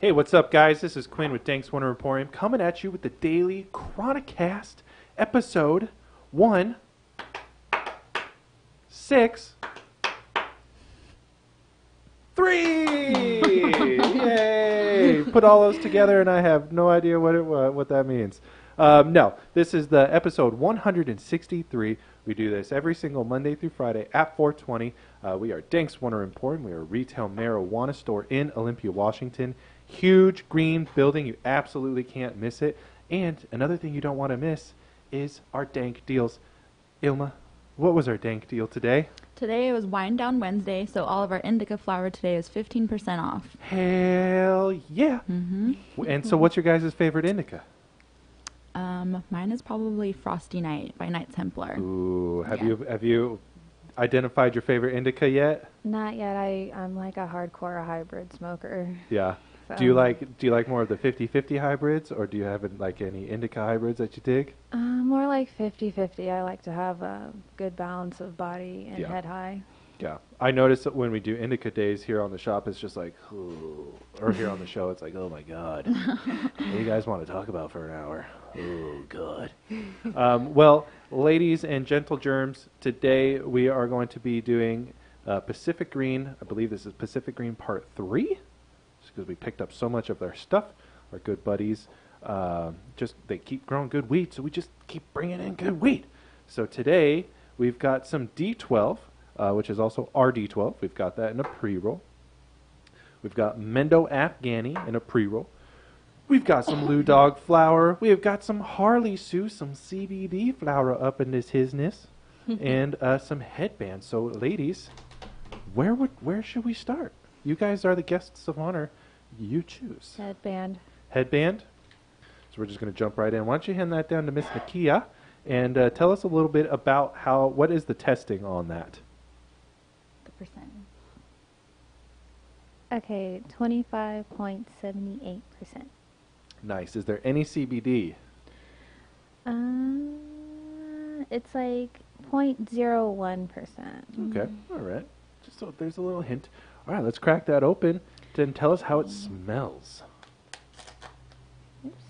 Hey, what's up, guys? This is Quinn with Danks and Emporium coming at you with the daily Chronicast episode 163. Yay! Put all those together, and I have no idea what that means. No, this is the episode 163. We do this every single Monday through Friday at 4:20. We are Danks and Emporium. We are a retail marijuana store in Olympia, Washington. Huge green building. You absolutely can't miss it. And another thing you don't want to miss is our Dank deals. Ilma, what was our Dank deal today? Today it was Wind Down Wednesday, so all of our indica flower today is 15% off. Hell yeah. Mm-hmm. And so what's your guys' favorite indica? Mine is probably Frosty Night by Night Templar. Ooh, have you identified your favorite indica yet? Not yet. I'm like a hardcore hybrid smoker. Yeah. So. Do you like more of the 50-50 hybrids, or do you have like any indica hybrids that you dig? More like 50-50. I like to have a good balance of body and head high. Yeah. I notice that when we do indica days here on the shop, it's just like, ooh, or here on the show, it's like, oh my God. What do you guys want to talk about for an hour? Oh, God. Well, ladies and gentle germs, today we are going to be doing Pacific Green. I believe this is Pacific Green Part 3, just because we picked up so much of their stuff. Our good buddies, they keep growing good weed, so we just keep bringing in good weed. So today we've got some D12, which is also our D12. We've got that in a pre-roll. We've got Mendo Afghani in a pre-roll. We've got some Lou Dog flower. We've got some Harley Sue, some CBD flower up in this hisness, and some Headband. So, ladies, where should we start? You guys are the guests of honor. You choose. Headband. Headband. So we're just going to jump right in. Why don't you hand that down to Miss Nakia and tell us a little bit about what is the testing on that? The percent. Okay, 25.78%. Nice. Is there any CBD? It's like 0.01%. Okay. All right. Just so there's a little hint. All right, let's crack that open. Then tell us how it smells. Oops.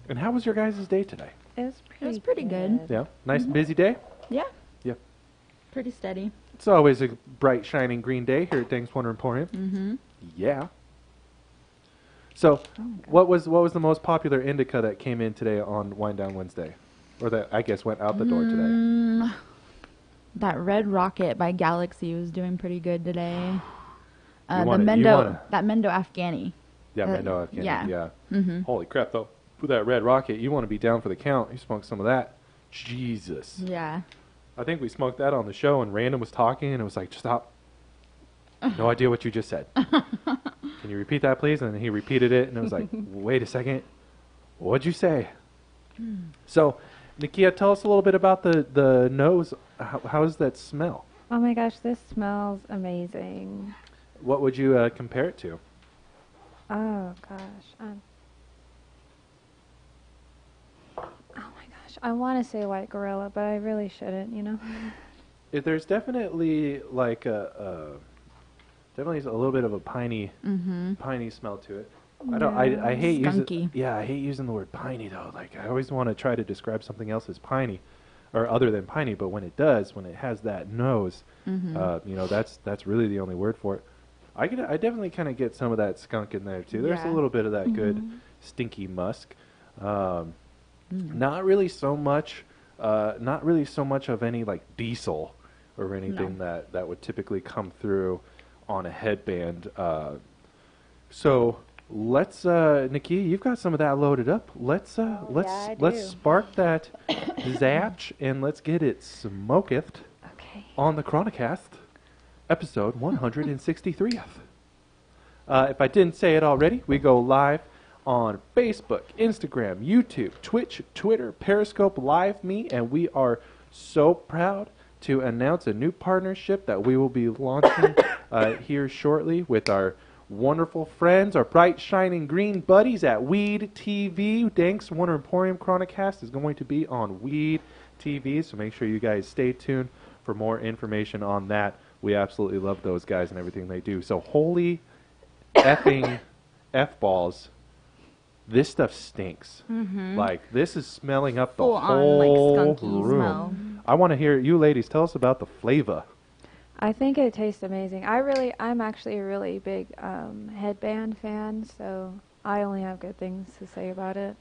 And how was your guys' day today? It was pretty good. Yeah. Nice busy day? Yeah. Yeah. Pretty steady. It's always a bright, shining green day here at Danks Wonder Emporium. Mm-hmm. Yeah. So, what was the most popular indica that came in today on Wind Down Wednesday? Or that, I guess, went out the door today? That Red Rocket by Galaxy was doing pretty good today. That wanna- Mendo Afghani. Yeah, Mendo Afghani. Yeah. Mm-hmm. Holy crap, though. For that Red Rocket, you want to be down for the count. You smoke some of that. Jesus. Yeah. I think we smoked that on the show, and Random was talking, and it was like, just stop. No idea what you just said. Can you repeat that, please? And then he repeated it, and it was like, wait a second. What'd you say? So, Nakia, tell us a little bit about the nose. How does that smell? Oh my gosh, this smells amazing. What would you compare it to? Oh gosh. Oh my gosh. I want to say White Gorilla, but I really shouldn't, There's definitely like definitely a little bit of a piney smell to it. I hate using the word piney though. Like I always want to try to describe something else as piney, or other than piney. But when it has that nose, that's really the only word for it. I definitely kind of get some of that skunk in there too. There's a little bit of that good stinky musk. Not really so much of any like diesel or anything that would typically come through on a headband. So let's Nakia, you've got some of that loaded up. Let's spark that zatch and let's get it smoketh on the Chronicast episode 163th. If I didn't say it already, we go live on Facebook, Instagram, YouTube, Twitch, Twitter, Periscope, Live Me, and we are so proud to announce a new partnership that we will be launching here shortly with our wonderful friends, our bright, shining green buddies at Weed TV. Danks Wonder Emporium Chronicast is going to be on Weed TV, so make sure you guys stay tuned for more information on that. We absolutely love those guys and everything they do. So holy effing F-balls, this stuff stinks. Mm-hmm. Like, this is smelling up the Full whole on, like, skunky room. smell. I want to hear you ladies tell us about the flavor. I think it tastes amazing. I'm actually a really big Headband fan, so I only have good things to say about it.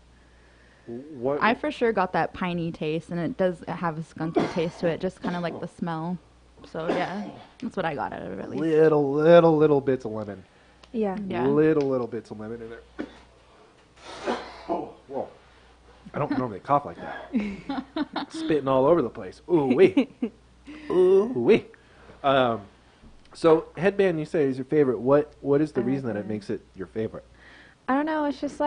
What? I for sure got that piney taste, and it does have a skunky taste to it, just kind of like the smell. So yeah, that's what I got out of it at least. Little bits of lemon. Yeah. Yeah. Little bits of lemon in there. Oh, whoa. I don't normally cough like that. Spitting all over the place. Ooh wee. Ooh wee. So Headband, you say is your favorite. What is the reason that it makes it your favorite? I don't know. It's just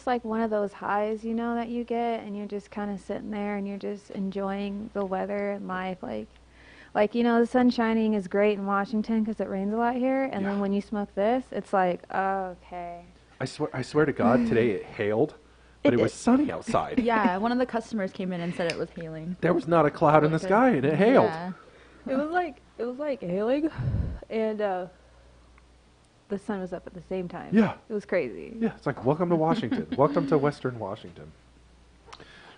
like one of those highs, you know, that you get, and you're just kind of sitting there and you're just enjoying the weather and life. Like you know, the sun shining is great in Washington because it rains a lot here, and then when you smoke this, it's like, okay. I swear to God, today it hailed, but it was sunny outside. Yeah, one of the customers came in and said it was hailing. There was not a cloud in the sky, and it hailed. Yeah. It was like hailing, and the sun was up at the same time. Yeah. It was crazy. Yeah, it's like, welcome to Washington. Welcome to Western Washington.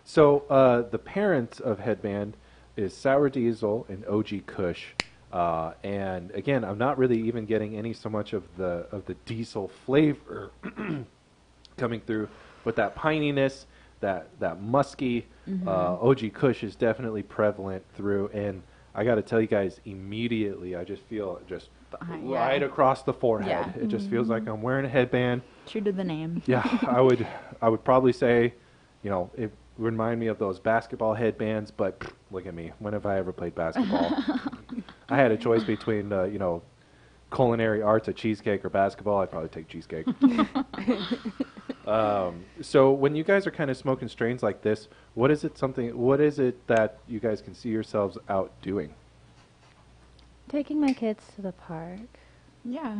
So the parents of Headband is Sour Diesel and OG Kush. And again, I'm not really even getting any so much of the diesel flavor coming through, but that pininess, that musky OG Kush is definitely prevalent through. And I got to tell you guys, immediately I just feel it just right across the forehead. Yeah. It just feels like I'm wearing a headband. True to the name. Yeah, I would probably say, you know, it would remind me of those basketball headbands, but look at me. When have I ever played basketball? I had a choice between, you know, culinary arts, a cheesecake, or basketball. I'd probably take cheesecake. So when you guys are kind of smoking strains like this, what is it that you guys can see yourselves out doing? Taking my kids to the park. Yeah.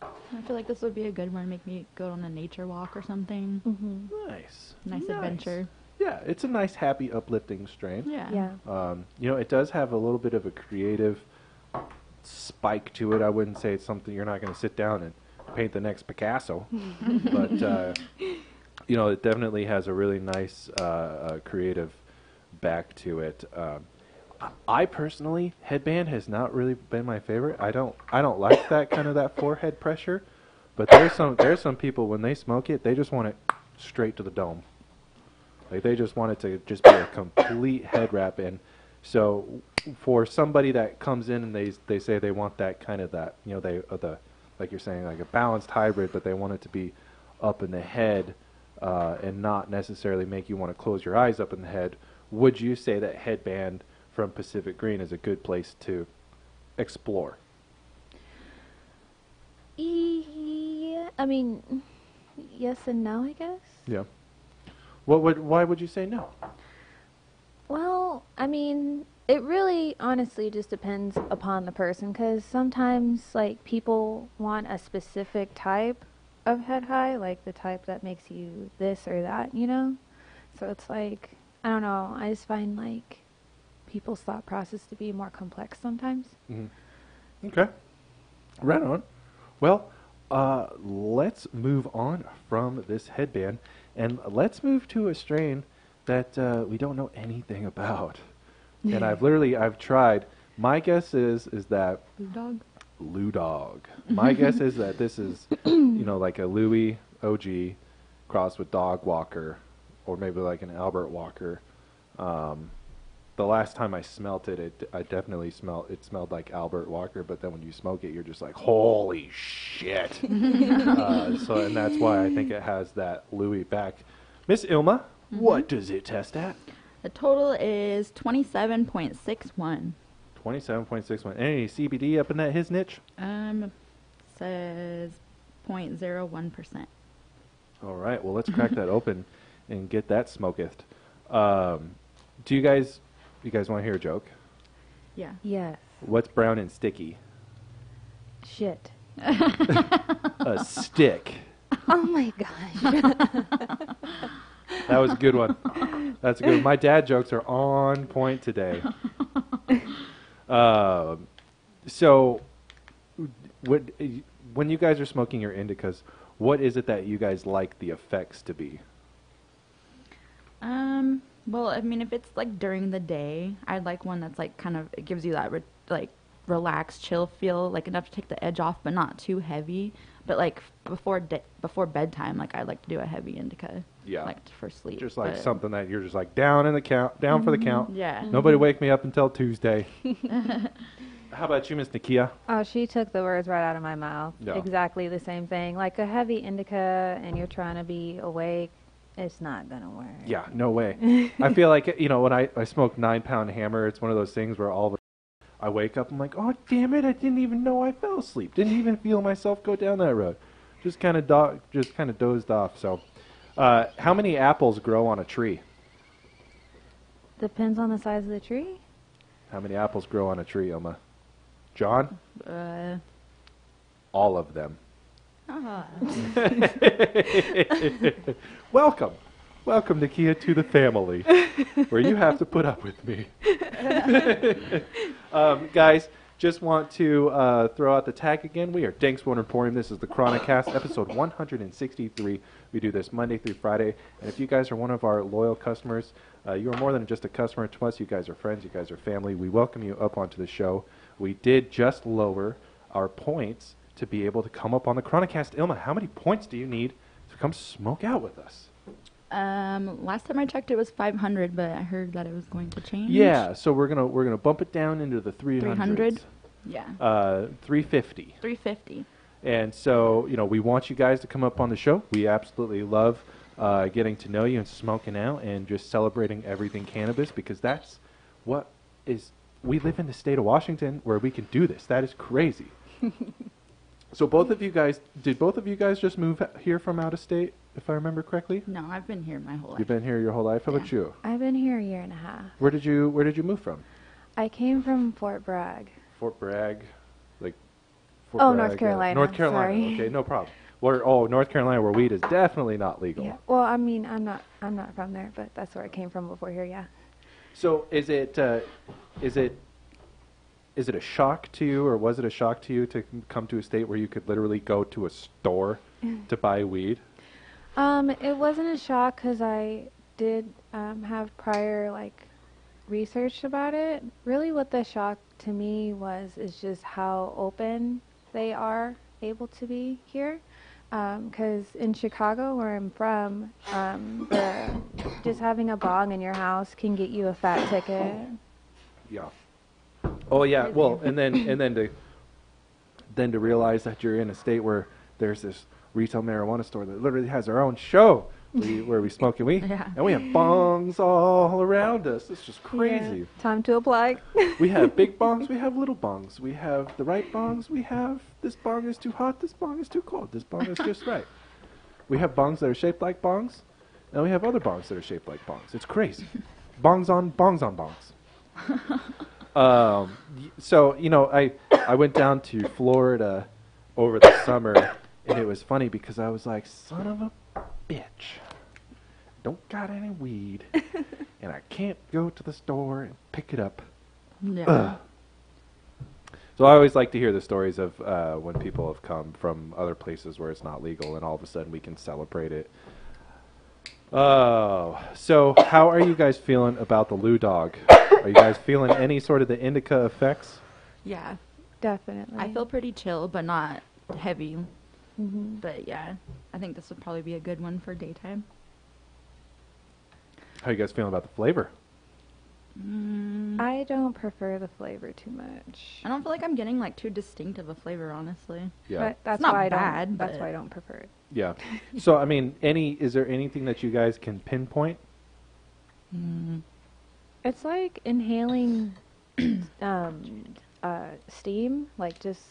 I feel like this would be a good one. Make me go on a nature walk or something. Mm-hmm. Nice adventure. Yeah, it's a nice, happy, uplifting strain. Yeah. Yeah. You know, it does have a little bit of a creative spike to it. I wouldn't say it's something you're not going to sit down and paint the next Picasso. But, you know, it definitely has a really nice creative back to it. I personally, Headband has not really been my favorite. I don't like that forehead pressure. But there's some people, when they smoke it, they just want it straight to the dome. Like, they just want it to just be a complete head wrap in. So for somebody that comes in and they say they want that kind of that, you know, like you're saying, like a balanced hybrid, but they want it to be up in the head and not necessarily make you want to close your eyes up in the head, would you say that Headband from Pacific Green is a good place to explore? I mean, yes and no, I guess. Yeah. Why would you say no? Well, I mean, it really honestly just depends upon the person, because sometimes, like, people want a specific type of head high, like the type that makes you this or that, you know? So it's like, I don't know, I just find, like, people's thought process to be more complex sometimes. Mm-hmm. Okay. Right on. Well, let's move on from this Headband, and let's move to a strain that we don't know anything about. And I've tried. My guess is that Lou Dog. My guess is that this is, you know, like a Louis OG crossed with Dog Walker, or maybe like an Albert Walker. The last time I smelt it, I definitely smelled like Albert Walker, but then when you smoke it, you're just like, holy shit. And that's why I think it has that Louis back. Miss Ilma, what does it test at? The total is 27.61. 27.61. Any CBD up in that his niche? Says 0.01%. All right, well, let's crack that open and get that smoketh. Do you guys want to hear a joke? Yeah. Yes. What's brown and sticky? Shit. A stick. Oh my gosh. That was a good one. That's a good one. My dad jokes are on point today. So, when you guys are smoking your indicas, what is it that you guys like the effects to be? Well, I mean, if it's like during the day, I'd like one that's like kind of, it gives you that like relaxed, chill feel, like enough to take the edge off, but not too heavy. But like before bedtime, like I like to do a heavy indica. Yeah. Like for sleep. Just like something that you're just like down in the count, down for the count. Yeah. Nobody wake me up until Tuesday. How about you, Miss Nakia? Oh, she took the words right out of my mouth. Yeah. Exactly the same thing. Like a heavy indica and you're trying to be awake, it's not going to work. Yeah, no way. I feel like, you know, when I smoke 9-pound hammer, it's one of those things where all of a I wake up, I'm like, oh, damn it, I didn't even know I fell asleep. Didn't even feel myself go down that road. Just kind of dozed off. So, how many apples grow on a tree? Depends on the size of the tree. How many apples grow on a tree, Oma? John? All of them. Welcome, Nakia, to the family, where you have to put up with me. Guys, just want to throw out the tag again. We are Danks and Emporium. This is the Chronicast, episode 163. We do this Monday through Friday. And if you guys are one of our loyal customers, you are more than just a customer to us. You guys are friends. You guys are family. We welcome you up onto the show. We did just lower our points to be able to come up on the Chronicast. Ilma, how many points do you need to come smoke out with us? Last time I checked, it was 500, but I heard that it was going to change. Yeah, so we're gonna bump it down into the 300s. 300. Yeah. 350. 350. And so, you know, we want you guys to come up on the show. We absolutely love getting to know you and smoking out and just celebrating everything cannabis, because that's what is. We live in the state of Washington where we can do this. That is crazy. So did both of you guys just move here from out of state, if I remember correctly? No, I've been here my whole life. You've been here your whole life? How about you? I've been here a year and a half. Where did you move from? I came from Fort Bragg. Fort Bragg? Like Fort Oh, Bragg, North Carolina. North Carolina. Sorry. Okay, no problem. North Carolina, where weed is definitely not legal. Yeah. Well, I mean, I'm not from there, but that's where I came from before here. Yeah. So is it a shock to you, or was it a shock to you to come to a state where you could literally go to a store to buy weed? It wasn't a shock because I did have prior research about it. Really, what the shock to me is just how open they are able to be here. Because in Chicago, where I'm from, just having a bong in your house can get you a fat ticket. Yeah. Oh yeah. Well, and then to realize that you're in a state where there's this retail marijuana store that literally has their own show where we smoke and weed, and we have bongs all around us. It's just crazy. Yeah. Time to apply. We have big bongs, we have little bongs, we have the right bongs, we have this bong is too hot, this bong is too cold, this bong is just right. We have bongs that are shaped like bongs, and we have other bongs that are shaped like bongs. It's crazy. Bongs on bongs. So, you know, I went down to Florida over the summer, and it was funny because I was like, son of a bitch, don't got any weed, and I can't go to the store and pick it up. Yeah. Ugh. So I always like to hear the stories of when people have come from other places where it's not legal, and all of a sudden we can celebrate it. Oh, so how are you guys feeling about the Lou Dog? Are you guys feeling any sort of the indica effects? Yeah. Definitely. I feel pretty chill, but not heavy. Mm-hmm. But yeah, I think this would probably be a good one for daytime. How are you guys feeling about the flavor? I don't prefer the flavor too much. I don't feel like I'm getting like too distinct of a flavor, honestly. Yeah. But that's not why bad, that's but- why I don't prefer it. Yeah. So, I mean, is there anything that you guys can pinpoint? It's like inhaling steam, like just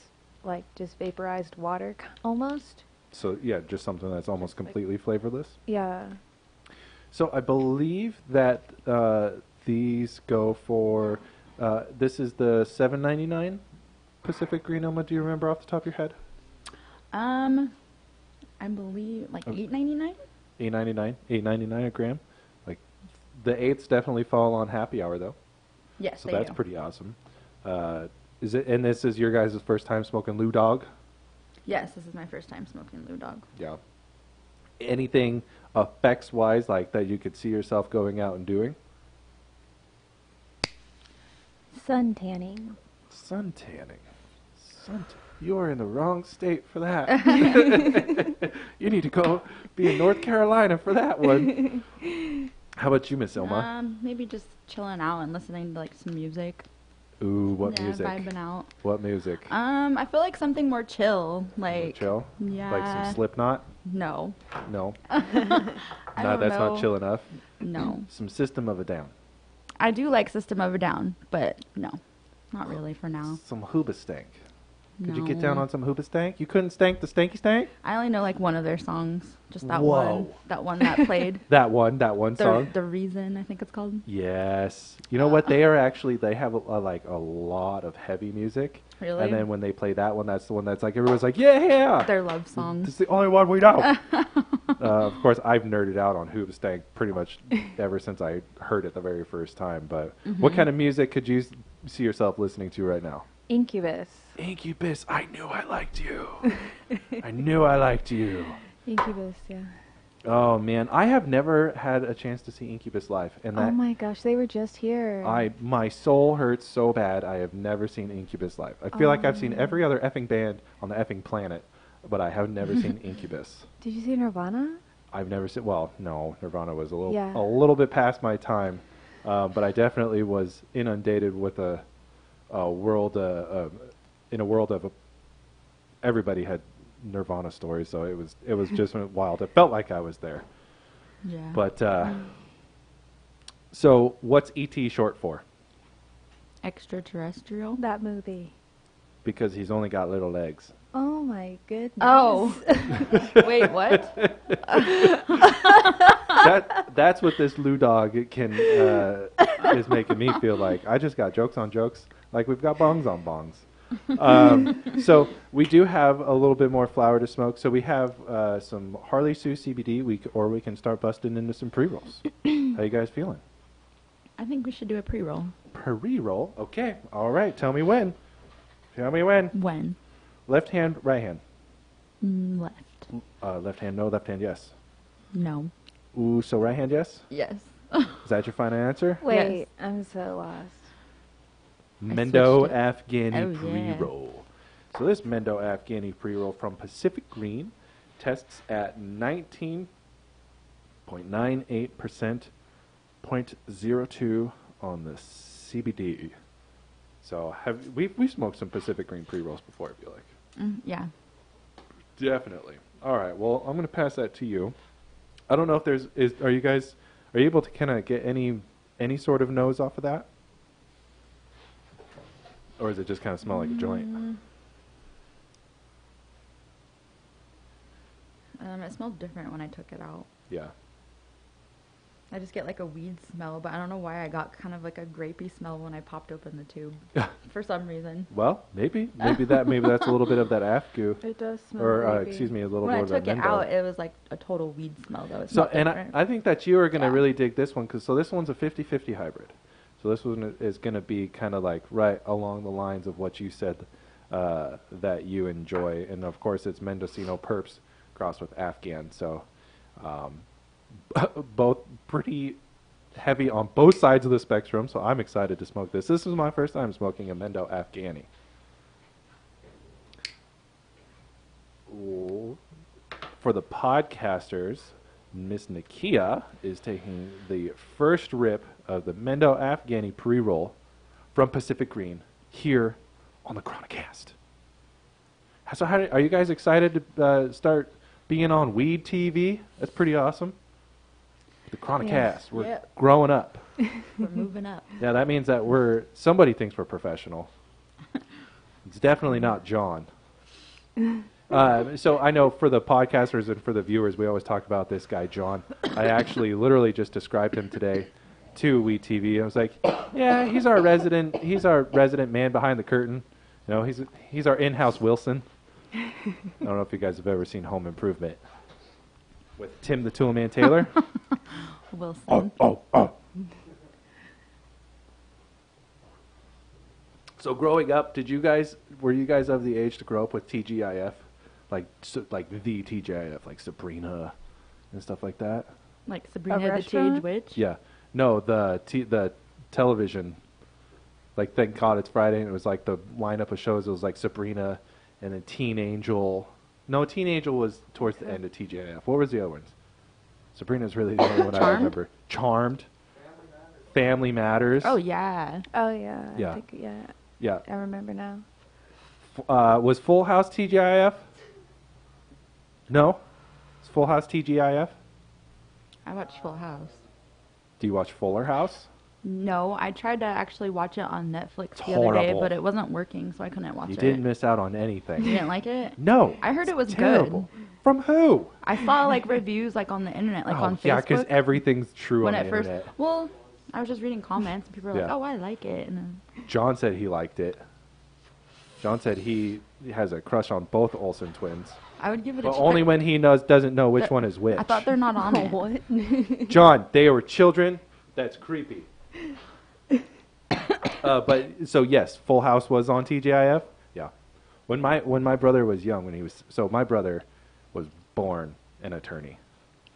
vaporized water almost. So, yeah, just something that's almost completely flavorless? Yeah. So, I believe that these go for, this is the $7.99 Pacific Green Elma. Do you remember off the top of your head? I believe like $8.99. $8.99 a gram. Like, the eighths definitely fall on happy hour, though. Yes, So they that's do. pretty awesome. Is it? And this is your guys' first time smoking Lou Dog? Yes, this is my first time smoking Lou Dog. Yeah. Anything effects-wise like that you could see yourself going out and doing? Sun tanning. Sun tanning. You are in the wrong state for that. You need to go be in North Carolina for that one. How about you, Miss Ilma? Maybe just chilling out and listening to like some music. Ooh, what Yeah, music? vibing out. What music? I feel like something more chill, like More chill? Yeah. Like some Slipknot? No. No. I No, don't that's know. not chill enough. No. Some System of a Down. I do like System of a Down, but no, not really for now. Some Hoobastank. Could you get No. down on some Hoobastank? You couldn't stank the Stanky Stank? I only know like one of their songs, just that Whoa. one that played. That one song? The Reason, I think it's called. Yes. You know what? They have like a lot of heavy music. Really? And then when they play that one, that's the one that's like everyone's like, yeah. Their love This songs. is the only one we know. Of course, I've nerded out on Hoobastank pretty much ever since I heard it the very first time. But what kind of music could you see yourself listening to right now? Incubus. Incubus. I knew I liked you. I knew I liked you. Incubus, yeah. Oh man, I have never had a chance to see Incubus live, and Oh that my gosh, they were just here. my soul hurts so bad. I have never seen Incubus live. I feel like I've seen every other effing band on the effing planet, but I have never seen Incubus. Did you see Nirvana? I've never seen. Well, no, Nirvana was a Yeah. little bit past my time, but I definitely was inundated with a world in a world of everybody had Nirvana stories, so it was just wild. It felt like I was there. Yeah. But so what's ET short for? Extraterrestrial. That movie. Because he's only got little legs. Oh my goodness. Oh. Wait, what? That's what this Lou Dog can is making me feel like. I just got jokes on jokes, like we've got bongs on bongs. So we do have a little bit more flower to smoke. So we have some Harley Sue CBD. Or we can start busting into some pre-rolls. How you guys feeling? I think we should do a pre-roll. Pre-roll? Okay. All right. Tell me when. Tell me when. When? Left hand, right hand. Left. Left hand, no. Left hand, yes. No. Ooh, so right hand, yes? Yes. Is that your final answer? Wait, Yes. I'm so lost. Mendo switched it. Afghani Oh, yeah. pre-roll. So this Mendo Afghani pre-roll from Pacific Green tests at 19.98%, 0.02 on the CBD. So we've smoked some Pacific Green pre-rolls before, I feel like. Yeah. Definitely. All right. Well, I'm going to pass that to you. I don't know if are you able to kind of get any sort of nose off of that? Or does it just kind of smell like a joint? It smelled different when I took it out. Yeah. I just get like a weed smell, but I don't know why I got kind of like a grapey smell when I popped open the tube. For some reason. Well, maybe that's a little bit of that Afgoo. It does smell Or grapey. excuse me, a little When I bit of took that it Mendo. out, it was like a total weed smell though. It So, smelled and different. I think that you are going to Yeah. really dig this one, because this one's a 50-50 hybrid. So this one is going to be kind of like right along the lines of what you said that you enjoy. And of course, it's Mendocino Perps crossed with Afghan. So both pretty heavy on both sides of the spectrum. So I'm excited to smoke this. This is my first time smoking a Mendo Afghani. Ooh. For the podcasters, Miss Nakia is taking the first rip of the Mendo Afghani pre-roll from Pacific Green here on the Chronicast. So are you guys excited to start being on Weed TV? That's pretty awesome. The Chronicast. Yes. We're Yep. growing up. We're moving up. Yeah, that means that somebody thinks we're professional. It's definitely not John. So I know for the podcasters and for the viewers, we always talk about this guy, John. I actually literally just described him today to WeTV. I was like, yeah, he's our resident man behind the curtain. You know, he's our in-house Wilson. I don't know if you guys have ever seen Home Improvement with Tim the Toolman Taylor. Wilson. Oh. So growing up, were you guys of the age to grow up with TGIF? like the TGIF, like Sabrina and stuff like that. Like Sabrina the restaurant? Teenage Witch. Yeah, no, the television. Like, thank God it's Friday, and it was like the lineup of shows. It was like Sabrina, and then Teen Angel. No, Teen Angel was towards the end of TGIF. What was the other ones? Sabrina's really the only one I Charmed? remember. Charmed. Family Matters. Oh yeah. Oh yeah. Yeah. I think, yeah. Yeah. I remember now. Was Full House TGIF? No? Is Full House TGIF? I watched Full House. Do you watch Fuller House? No, I tried to actually watch it on Netflix It's the other day, horrible. but it wasn't working, so I couldn't watch You it. didn't miss out on anything. You didn't like it? No. I heard it was terrible. good. From who? I saw like reviews like on the internet, like on Facebook. Yeah, because everything's true when on it the first, internet. well, I was just reading comments and people were like, Yeah. "Oh, I like it," and then, John said he liked it. John said he has a crush on both Olsen twins. I would give it a But try. when he doesn't know which That- one is which. I thought they're not on it. What? John, they were children. That's creepy. But so yes, Full House was on TGIF. Yeah, when my brother was young, my brother was born an attorney.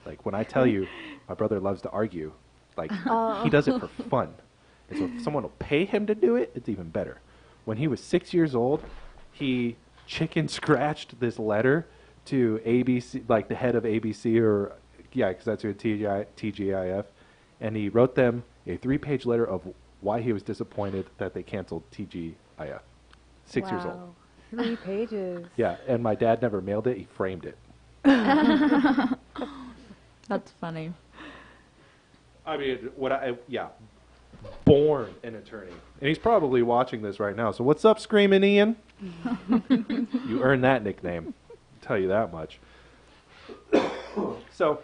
Like, when I tell you, my brother loves to argue. Like, he does it for fun. And so if someone will pay him to do it, it's even better. When he was 6 years old, he chicken scratched this letter to ABC, like the head of ABC, or yeah, because that's who TGIF, and he wrote them a 3-page letter of why he was disappointed that they canceled TGIF. 6 years old. Wow. 3 pages. Yeah, and my dad never mailed it. He framed it. That's funny. I mean, born an attorney. And he's probably watching this right now. So what's up, Screaming Ian? You earned that nickname. I'll tell you that much. So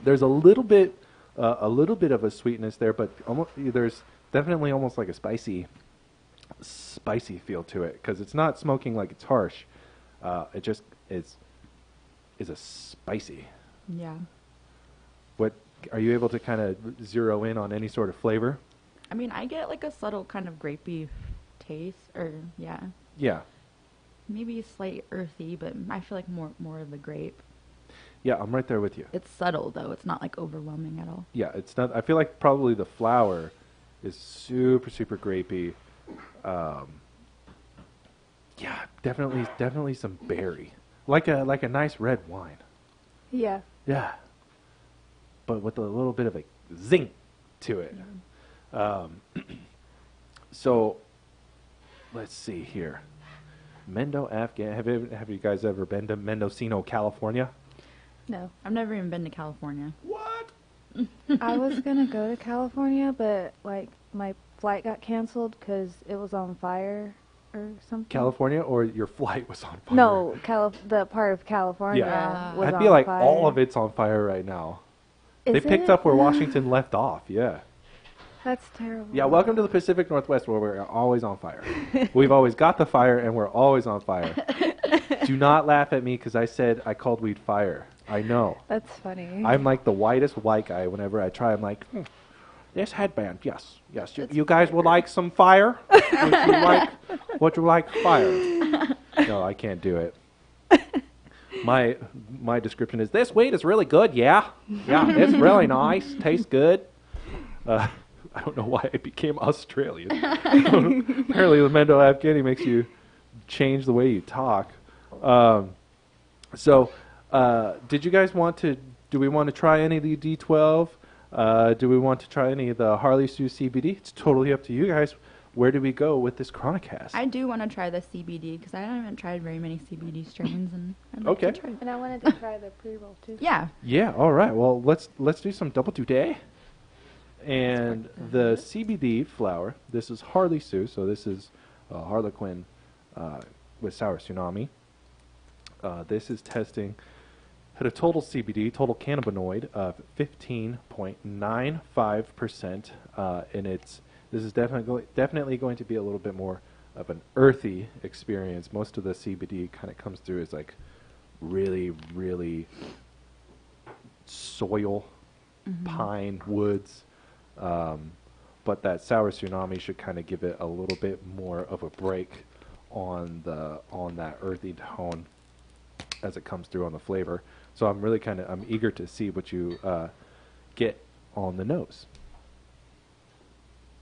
there's a little bit of a sweetness there, but there's definitely almost like a spicy feel to it, because it's not smoking like it's harsh. It just is a spicy. Yeah. What are you able to kind of zero in on any sort of flavor? I mean, I get like a subtle kind of grapey taste, or yeah, Yeah. maybe slight earthy, but I feel like more of the grape. Yeah, I'm right there with you. It's subtle though; it's not like overwhelming at all. Yeah, it's not. I feel like probably the flower is super grapey. Yeah, definitely some berry, like a nice red wine. Yeah. Yeah, but with a little bit of a zing to it. So let's see here. Mendo, Afghan. Have you guys ever been to Mendocino, California? No. I've never even been to California. What? I was going to go to California, but like my flight got canceled because it was on fire or something. California, or your flight was on fire? No, the part of California Yeah. was I on feel like fire. all of it's on fire right now. Is They picked it? up where Washington left off. Yeah. That's terrible. Yeah, welcome to the Pacific Northwest, where we're always on fire. We've always got the fire, and we're always on fire. Do not laugh at me because I called weed fire. I know. That's funny. I'm like the whitest white guy whenever I try. I'm like, this headband, yes. You guys would like some fire? Would you like fire? No, I can't do it. My description is, this weed is really good, yeah. Yeah, it's really nice. Tastes good. I don't know why I became Australian. Apparently the Mendo Afghani makes you change the way you talk. Did you guys do we want to try any of the D12? Do we want to try any of the Harley Sue CBD? It's totally up to you guys. Where do we go with this Chronicast? I do want to try the CBD because I haven't tried very many CBD strains, and I'd like Okay. to try. And I wanted to try the pre-roll too. Yeah. Yeah, all right. Well, let's do some double today. And the CBD flower, this is Harley Sue, so this is Harlequin with Sour Tsunami. This is testing at a total CBD, total cannabinoid of 15.95%, and this is definitely going to be a little bit more of an earthy experience. Most of the CBD kind of comes through as like really soil, pine, woods. But that Sour Tsunami should kind of give it a little bit more of a break on that earthy tone. as it comes through on the flavor. So I'm really I'm eager to see what you get on the nose.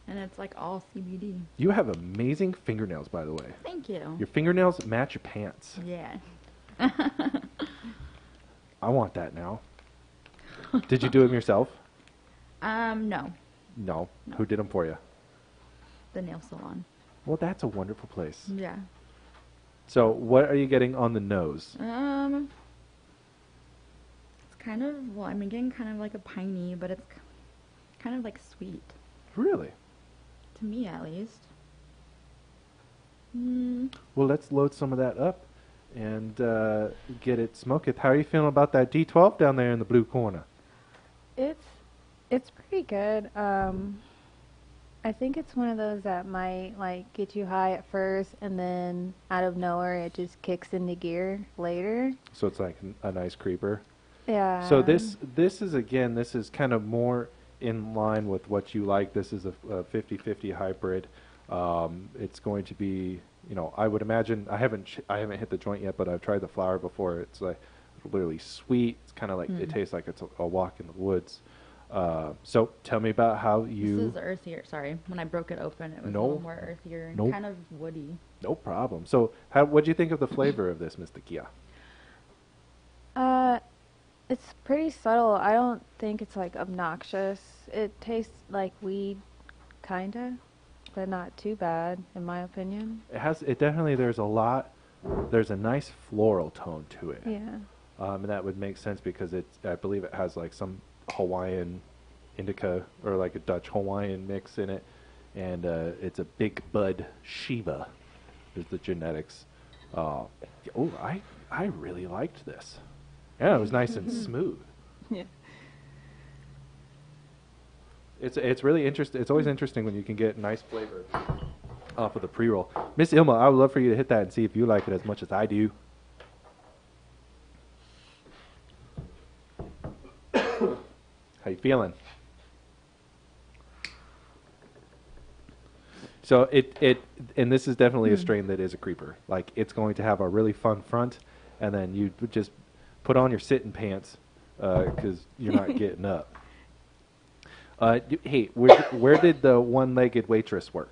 And it's like all CBD. You have amazing fingernails, by the way. Thank you. Your fingernails match your pants. Yeah. I want that now. Did you do them yourself? No. No. Who did them for you? The nail salon. Well, that's a wonderful place. Yeah. So what are you getting on the nose? It's kind of, well, I'm getting kind of like a piney, but it's kind of like sweet. Really? To me, at least. Well, let's load some of that up and get it smoked. How are you feeling about that D12 down there in the blue corner? It's pretty good. I think it's one of those that might like get you high at first, and then out of nowhere it just kicks into gear later. So it's like a nice creeper. Yeah. So this is kind of more in line with what you like. This is a 50-50 hybrid. It's going to be, I would imagine, I haven't hit the joint yet, but I've tried the flower before. It's like literally sweet. It's kind of like it tastes like it's a walk in the woods. So tell me about how you. This is earthier. Sorry, when I broke it open, it was a little more earthier and kind of woody. No problem. So what do you think of the flavor of this, Mr. Kia? It's pretty subtle. I don't think it's like obnoxious. It tastes like weed, kinda, but not too bad, in my opinion. It definitely, there's a nice floral tone to it. Yeah. And that would make sense because I believe it has like some Hawaiian indica or like a Dutch Hawaiian mix in it. And it's a big bud Shiva is the genetics. I really liked this. Yeah, it was nice and smooth. Yeah. It's really interesting. It's always interesting when you can get nice flavor off of the pre-roll. Miss Ilma, I would love for you to hit that and see if you like it as much as I do. How you feeling? So and this is definitely a strain that is a creeper. Like it's going to have a really fun front, and then you just put on your sitting pants because you're not getting up. Hey, where did the one-legged waitress work?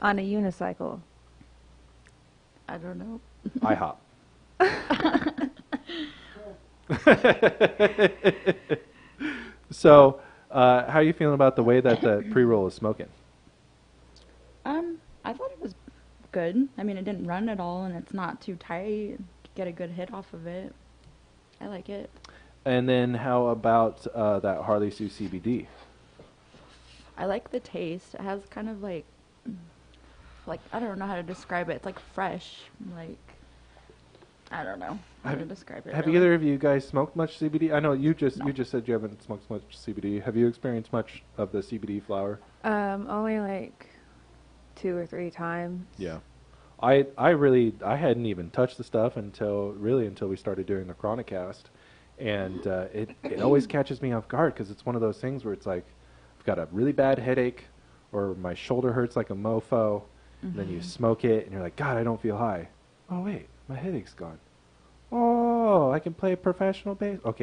On a unicycle. I don't know. IHOP. So, how are you feeling about the way that the pre-roll is smoking? I thought it was good. I mean, it didn't run at all, and it's not too tight. Get a good hit off of it. I like it. And then how about that Harley Sue CBD? I like the taste. It has kind of like I don't know how to describe it. It's like fresh, like I don't know how to describe it. Have really. either of you guys smoked much CBD? I know you just said you haven't smoked much CBD. Have you experienced much of the CBD flower? Only like 2 or 3 times. Yeah. I hadn't even touched the stuff until we started doing the Chronicast, and it always catches me off guard because it's one of those things where it's like I've got a really bad headache or my shoulder hurts like a mofo, and then you smoke it and you're like, God, I don't feel high. Oh wait, my headache's gone. Oh, I can play professional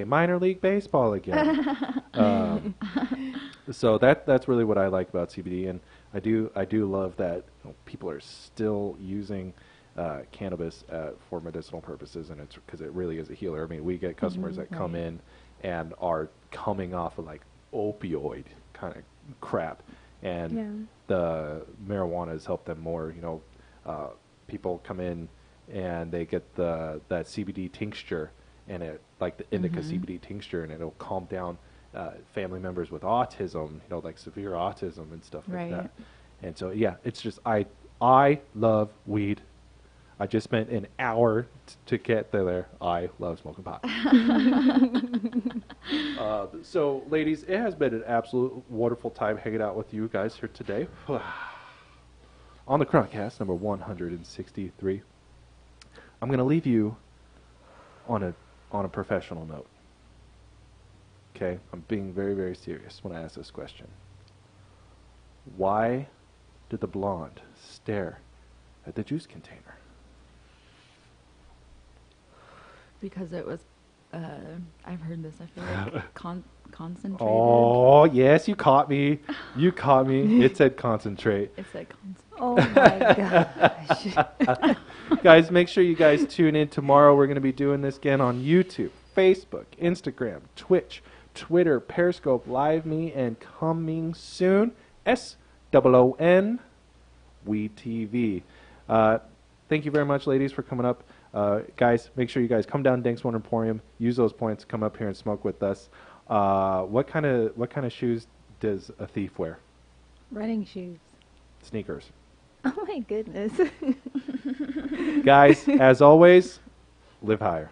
minor league baseball again. So that's really what I like about CBD, and I do love that people are still using cannabis for medicinal purposes, and it's because it really is a healer. I mean, we get customers that come in and are coming off of like opioid kind of crap, and the marijuana has helped them more. People come in and they get that CBD tincture, and it like the indica CBD tincture, and it'll calm down family members with autism, like severe autism and stuff like that. And so it's just I love weed. I just spent an hour to get there. I love smoking pot. So, ladies, it has been an absolute wonderful time hanging out with you guys here today on the Chronicast number 163. I'm going to leave you on a professional note. Okay, I'm being very, very serious when I ask this question. Why did the blonde stare at the juice container? Because it was, I've heard this, I feel like, concentrated. Oh, yes, you caught me. You caught me. It said concentrate. It's like concentrated. Oh my gosh. Guys, make sure you guys tune in tomorrow. We're going to be doing this again on YouTube, Facebook, Instagram, Twitch, Twitter, Periscope, Live Me, and coming soon, SOON, We TV. Thank you very much, ladies, for coming up. Guys, make sure you guys come down to Danks Emporium. Use those points. Come up here and smoke with us. What kind of shoes does a thief wear? Running shoes. Sneakers. Oh my goodness. Guys, as always, live higher.